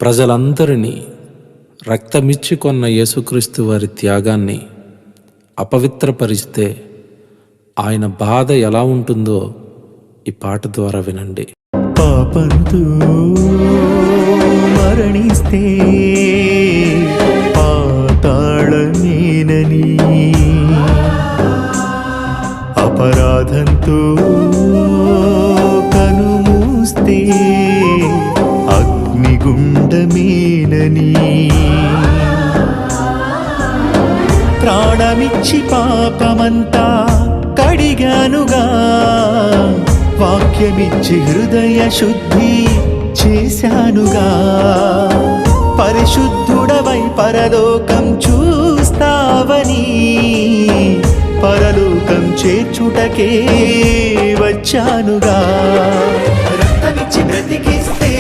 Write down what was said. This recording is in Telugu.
ప్రజలందరినీ రక్తమిచ్చి కొన్న యేసుక్రీస్తు వారి త్యాగాన్ని అపవిత్రపరిస్తే ఆయన బాధ ఎలా ఉంటుందో ఈ పాట ద్వారా వినండి. పాపంతో మరణిస్తే పాతాళమేనని, అపరాధంతో కనుమూస్తే అగ్నిగుండమేనని, ప్రాణమిచ్చి పాపమంతా కడిగానుగా, వాక్యమిచ్చి హృదయ శుద్ధి చేశానుగా, పరిశుద్ధుడవై పరలోకం చూస్తావని, పరలోకం చేర్చుటకే వచ్చానుగా. రక్తమిచ్చి బ్రతికిస్తే